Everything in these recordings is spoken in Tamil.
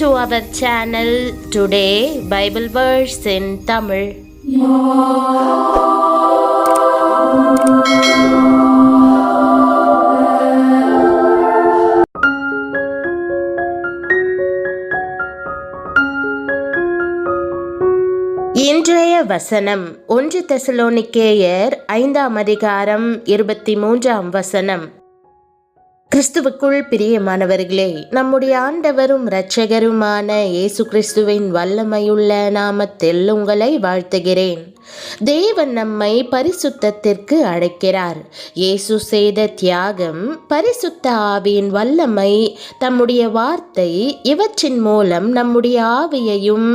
to our channel. Today Bible verse in Tamil. இன்றைய வசனம் 1 தெசலோனிக்கேயர் 5ஆம் அதிகாரம் 23ஆம் வசனம். கிறிஸ்துவுக்குள் பிரியமானவர்களே, நம்முடைய ஆண்டவரும் இரட்சகருமான இயேசு கிறிஸ்துவின் வல்லமையுள்ள நாமத்தில் உங்களை வாழ்த்துகிறேன். தேவன் நம்மை பரிசுத்தத்திற்கு அழைக்கிறார். இயேசு செய்த தியாகம், பரிசுத்த ஆவியின் வல்லமை, தம்முடைய வார்த்தை இவற்றின் மூலம் நம்முடைய ஆவியையும்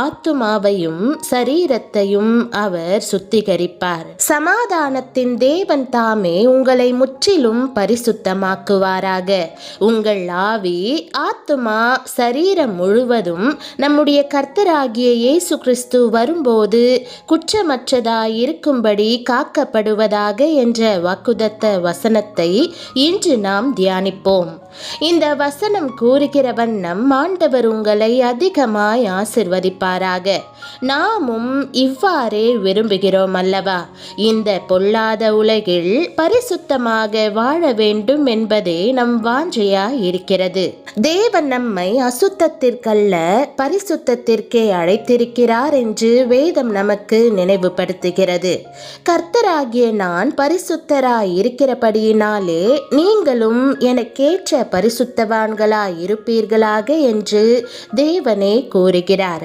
ஆத்துமாவையும் சரீரத்தையும் அவர் சுத்திகரிப்பார். சமாதானத்தின் தேவன் தாமே உங்களை முற்றிலும் பரிசுத்தமாக்குவாராக. உங்கள் ஆவி, ஆத்துமா, சரீரம் முழுவதும் நம்முடைய கர்த்தராகிய இயேசு கிறிஸ்து வரும்போது குற்றமற்றதாயிருக்கும்படி காக்கப்படுவதாக என்ற வாக்குதத்த வசனத்தை இன்று நாம் தியானிப்போம். இந்த வசனம் கூறுகிற வண்ணம் ஆண்டவர் உங்களை அதிகமாய் ஆசிர்வதிப்பாராக. நாமும் இவ்வாறே விரும்புகிறோம் அல்லவா? இந்த பொல்லாத உலகில் பரிசுத்தமாக வாழ வேண்டும் என்பதே நம் வாஞ்சையாய் இருக்கிறது. தேவன் நம்மை அசுத்தத்திற்கல்ல பரிசுத்தத்திற்கே அழைத்திருக்கிறார் என்று வேதம் நமக்கு நினைவுபடுத்துகிறது. கர்த்தராகிய நான் பரிசுத்தராய் இருக்கிறபடியினாலே நீங்களும் எனக்கேற்ற பரிசுத்தவான்களாய் இருப்பீர்களாக என்று தேவனே கூறுகிறார்.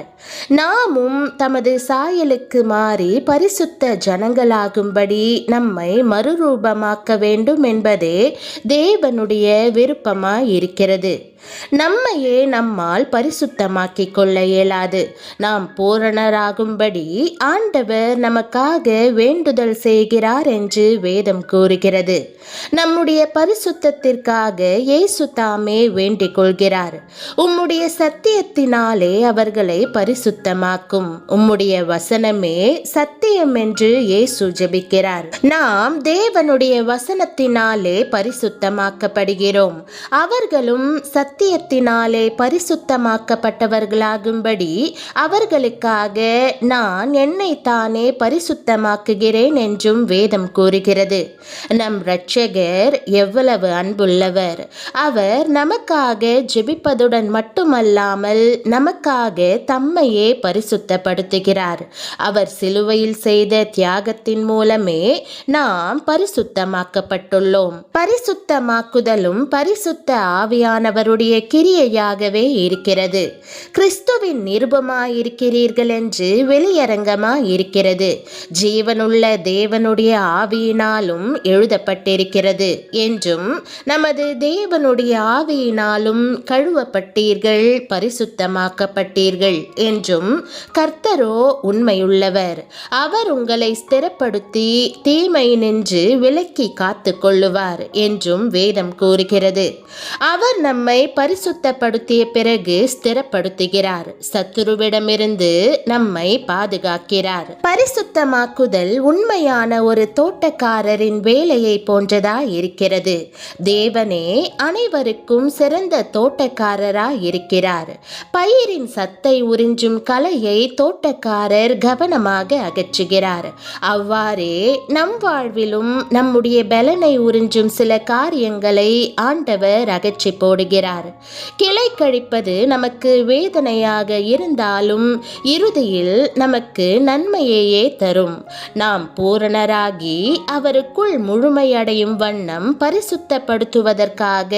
நாமும் தமது சாயலுக்கு மாறி பரிசுத்த ஜனங்களாகும்படி நம்மை மறுரூபமாக்க வேண்டும் என்பதே தேவனுடைய விருப்பமாய் இருக்கிறது. நம்மையே நம்மால் பரிசுத்தமாக்கிக் கொள்ள இயலாது. நாம் பூரணராகும்படி ஆண்டவர் நமக்காக வேண்டுதல் செய்கிறார் என்று வேதம் கூறுகிறது. நம்முடைய பரிசுத்தத்திற்காக இயேசு தாமே வேண்டிக் கொள்கிறார். உம்முடைய சத்தியத்தினாலே அவர்களை பரிசுத்தமாக்கும். உம்முடைய வசனமே சத்தியம் என்று இயேசு ஜெபிக்கிறார். நாம் தேவனுடைய வசனத்தினாலே பரிசுத்தமாக்கப்படுகிறோம். அவர்களும் சத்தியத்தினாலே பரிசுத்தமாக்கப்பட்டவர்களாகும்படி அவர்களுக்காக நான் என்னை தானே பரிசுத்தமாக்குகிறேன் என்றும் வேதம் கூறுகிறது. நம் இரட்சகர் எவ்வளவு அன்புள்ளவர்! அவர் நமக்காக ஜெபிப்பதுடன் மட்டுமல்லாமல் நமக்காக தம்மையே பரிசுத்தப்படுத்துகிறார். அவர் சிலுவையில் செய்த தியாகத்தின் மூலமே நாம் பரிசுத்தமாக்கப்பட்டுள்ளோம். பரிசுத்தமாக்குதலும் பரிசுத்த ஆவியானவருடைய கிரியையாகவே இருக்கிறது. கிறிஸ்துவின் நிருபமாயிருக்கிறீர்கள் என்று வெளியரங்கமாயிருக்கிறது. ஜீவனுள்ள தேவனுடைய ஆவியினாலும் எழுதப்பட்டிருக்கிறது என்றும் நமது தேவனுடைய ஆவியினாலும் கழுவப்பட்டீர்கள், பரிசுத்தமாக்கப்பட்டீர்கள் என்றும் கர்த்தரோ உண்மையுள்ளவர். அவர் உங்களை ஸ்திரப்படுத்தி தீமை நின்று விலக்கி காத்து கொள்ளுவார் என்றும் வேதம் கூறுகிறது. அவர் நம்மை பரிசுத்தப்படுத்திய பிறகு ஸ்திரப்படுத்துகிறார். சத்துருவிடமிருந்து நம்மை பாதுகாக்கிறார். பரிசுத்தமாக்குதல் உண்மையான ஒரு தோட்டக்காரரின் வேலையை போன்றதாய் இருக்கிறது. தேவனே அனைவருக்கும் சிறந்த தோட்டக்காரராய் இருக்கிறார். பயிரின் சத்தை உறிஞ்சும் களையை தோட்டக்காரர் கவனமாக அகற்றுகிறார். அவ்வாறே நம் வாழ்விலும் நம்முடைய பலனை உறிஞ்சும் சில காரியங்களை ஆண்டவர் அகற்றி போடுகிறார். கிளை கழிப்பது நமக்கு வேதனையாக இருந்தாலும் இறுதியில் நமக்கு நன்மையையே தரும். நாம் பூரணராகி அவருக்குள் முழுமையடையும் வண்ணம் பரிசுத்தப்படுத்துவதற்காக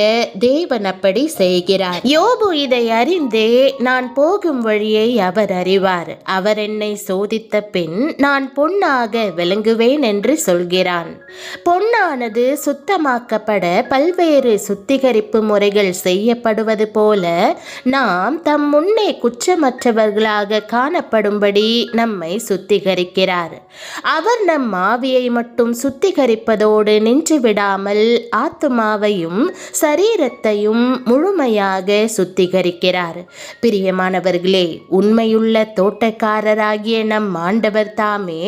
தேவன் அப்படி செய்கிறார். யோபு இதை அறிந்தே நான் போகும் வழியை அவர் அறிவார். அவர் என்னை சோதித்த பின் நான் பொன்னாக விளங்குவேன் என்று சொல்கிறான். பொன்னானது சுத்தமாக்கப்பட பல்வேறு சுத்திகரிப்பு முறைகள் செய்யப்படுவது போல நாம் தம் முன்னே குற்றமற்றவர்களாக காணப்படும்படி நம்மை சுத்திகரிக்கிறார். அவர் நம் ஆவியை மட்டும் சுத்திகரிப்பதோடு நின்று விடாமல் ஆத்துமாவையும் சரீரத்தையும் முழுமையாக சுத்திகரிக்கிறார். பிரியமானவர்களே, உண்மையுள்ள தோட்டக்காரராகிய நம் ஆண்டவர் தாமே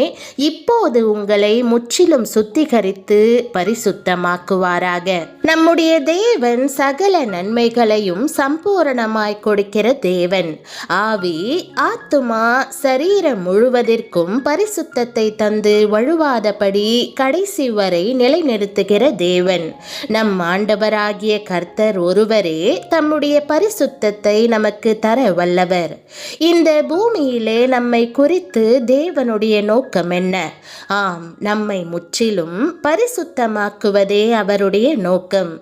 இப்போது உங்களை முற்றிலும் சுத்திகரித்து பரிசுத்தமாக்குவாராக. நம்முடைய தேவன் சகல நன்மை நன்மைகளையும் சம்பூரணமாய் கொடுக்கிற தேவன். ஆவி, ஆத்துமா, சரீரம் முழுவதற்கும் பரிசுத்தத்தை தந்து வழுவாதபடி கடைசி வரை நிலைநிறுத்துகிற தேவன். நம் ஆண்டவராகிய கர்த்தர் ஒருவரே தம்முடைய பரிசுத்தத்தை நமக்கு தர வல்லவர். இந்த பூமியிலே நம்மை குறித்து தேவனுடைய நோக்கம் என்ன? ஆம், நம்மை முற்றிலும் பரிசுத்தமாக்குவதே அவருடைய நோக்கம்.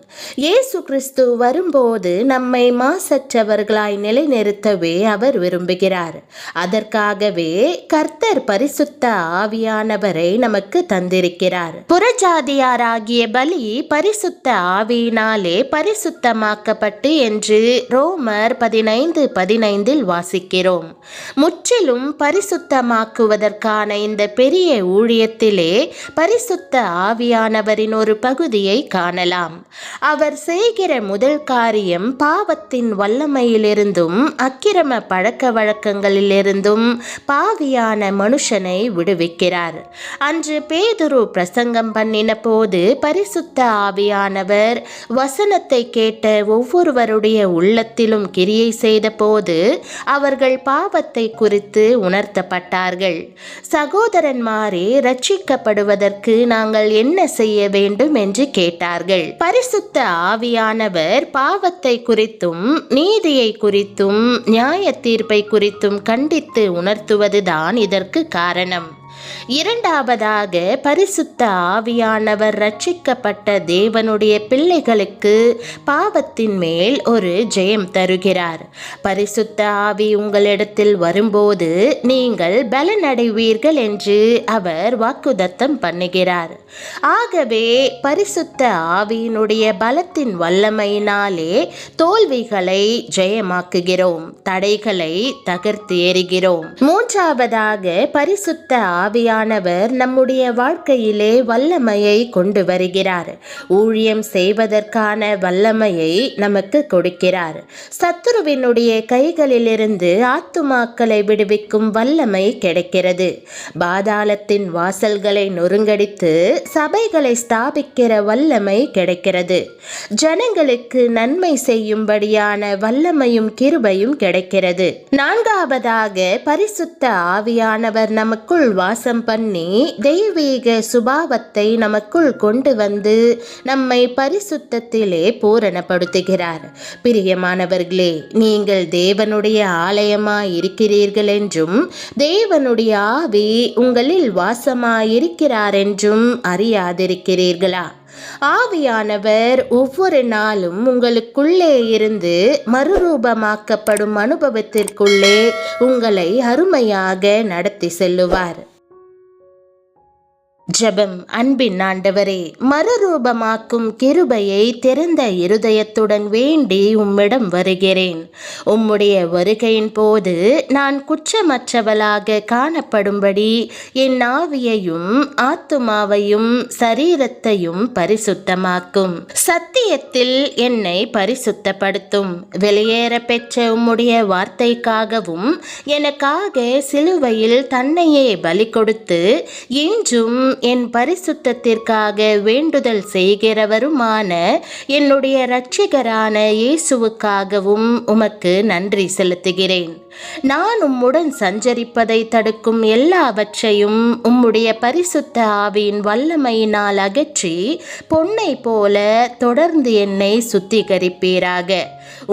இயேசு கிறிஸ்து வரும்போது நம்மை மாசற்றவர்களாய் நிலைநிறுத்தவே அவர் விரும்புகிறார். அதற்காகவே கர்த்தர் பரிசுத்த ஆவியானவரை நமக்கு தந்திருக்கிறார். புறஜாதியாராகிய பலி பரிசுத்த ஆவியினாலே பரிசுத்தமாக்கப்பட்டு என்று ரோமர் 15:15 வாசிக்கிறோம். முற்றிலும் பரிசுத்தமாக்குவதற்கான இந்த பெரிய ஊழியத்திலே பரிசுத்த ஆவியானவரின் ஒரு பகுதியை காணலாம். அவர் செய்கிற முதல் காரியம் பாவத்தின் வல்லமையிலிருந்தும் அக்கிரம பழக்க வழக்கங்களிலிருந்தும் பாவியான மனுஷனை விடுவிக்கிறார். அன்று பேதுரு பிரசங்கம் பண்ணின போது பரிசுத்த ஆவியானவர் வசனத்தை கேட்ட ஒவ்வொருவருடைய உள்ளத்திலும் கிரியை செய்த போது அவர்கள் பாவத்தை குறித்து உணர்த்தப்பட்டார்கள். சகோதரன்மாரே, ரட்சிக்கப்படுவதற்கு நாங்கள் என்ன செய்ய வேண்டும் என்று கேட்டார்கள். பரிசுத்த ஆவியானவர் பாவத்தை குறித்தும் நீதியை குறித்தும் நியாய தீர்ப்பை குறித்தும் கண்டித்து உணர்த்துவதுதான் இதற்கு காரணம். இரண்டாவதாக, பரிசுத்த ஆவியானவர் ரட்சிக்கப்பட்ட தேவனுடைய பிள்ளைகளுக்கு பாவத்தின் மேல் ஒரு ஜெயம் தருகிறார். பரிசுத்த ஆவி உங்களிடத்தில் வரும்போது நீங்கள் பலனடைவீர்கள் என்று அவர் வாக்குத்தத்தம் பண்ணுகிறார். ஆகவே பரிசுத்த ஆவியினுடைய பலத்தின் வல்லமையினாலே தோல்விகளை ஜெயமாக்குகிறோம், தடைகளை தகர்த்து எறிகிறோம். மூன்றாவதாக, பரிசுத்த ஆவியானவர் நம்முடைய வாழ்க்கையிலே வல்லமையை கொண்டு வருகிறார். ஊழியம் செய்வதற்கான வல்லமையை நமக்கு கொடுக்கிறார். சத்துருவினுடைய கைகளிலிருந்து ஆத்துமாக்களை விடுவிக்கும் வல்லமை கிடைக்கிறது. பாதாளத்தின் வாசல்களை நொறுங்கடித்து சபைகளை ஸ்தாபிக்கிற வல்லமை கிடைக்கிறது. ஜனங்களுக்கு நன்மை செய்யும்படியான வல்லமையும் கிருபையும் கிடைக்கிறது. நான்காவதாக, பரிசுத்த ஆவியானவர் நமக்குள் வாசம் பண்ணி தெய்வீக சுபாவத்தை நமக்குள் கொண்டு வந்து நம்மை பரிசுத்தத்திலே பூரணப்படுத்துகிறார். பிரியமானவர்களே, நீங்கள் தேவனுடைய ஆலயமாய் இருக்கிறீர்கள் என்றும் தேவனுடைய ஆவி உங்களில் வாசமாயிருக்கிறார் என்றும் அறியாதிருக்கிறீர்களா? ஆவியானவர் ஒவ்வொரு நாளும் உங்களுக்குள்ளே இருந்து மறுரூபமாக்கப்படும் அனுபவத்திற்குள்ளே உங்களை அருமையாக நடத்தி செல்லுவார். ஜெபம். அன்பின் ஆண்டவரே, மறுரூபமாக்கும் கிருபையை திறந்த இருதயத்துடன் வேண்டி உம்மிடம் வருகிறேன். உம்முடைய வருகையின் போது நான் குற்றமற்றவளாக காணப்படும்படி என் ஆவியையும் ஆத்துமாவையும் சரீரத்தையும் பரிசுத்தமாக்கும். சத்தியத்தில் என்னை பரிசுத்தப்படுத்தும். வெளியேற பெற்ற உம்முடைய வார்த்தைக்காகவும் எனக்காக சிலுவையில் தன்னையே பலி கொடுத்து இன்றும் என் பரிசுத்தத்திற்காக வேண்டுதல் செய்கிறவருமான என்னுடைய இரட்சகரான இயேசுவுக்காகவும் உமக்கு நன்றி செலுத்துகிறேன். நான் உம்முடன் சஞ்சரிப்பதை தடுக்கும் எல்லாவற்றையும் உம்முடைய பரிசுத்த ஆவியின் வல்லமையினால் அகற்றி பொன்னை போல தொடர்ந்து என்னை சுத்திகரிப்பீராக.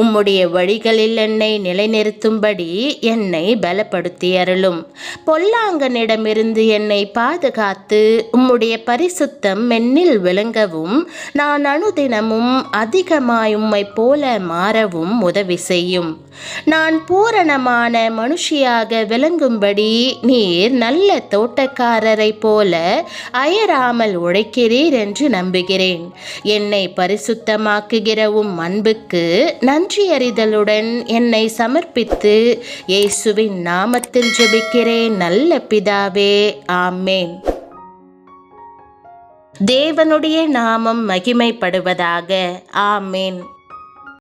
உம்முடைய வழிகளில் என்னை நிலைநிறுத்தும்படி என்னை பலப்படுத்தி அருளும். பொல்லாங்கனிடமிருந்து என்னை பாதுகாத்து உம்முடைய பரிசுத்தம் என்னில் விளங்கவும் நான் அனுதினமும் அதிகமாய் உம்மை போல மாறவும் உதவி செய்யும். நான் பூரணமான மனுஷியாக விளங்கும்படி நீர் நல்ல தோட்டக்காரரை போல அயராமல் உழைக்கிறீர் என்று நம்புகிறேன். என்னை பரிசுத்தமாக்குகிற உம் அன்புக்கு நன்றியறிதலுடன் என்னை சமர்ப்பித்து இயேசுவின் நாமத்தில் ஜெபிக்கிறேன் நல்ல பிதாவே, ஆமேன். தேவனுடைய நாமம் மகிமைப்படுவதாக. ஆமேன்.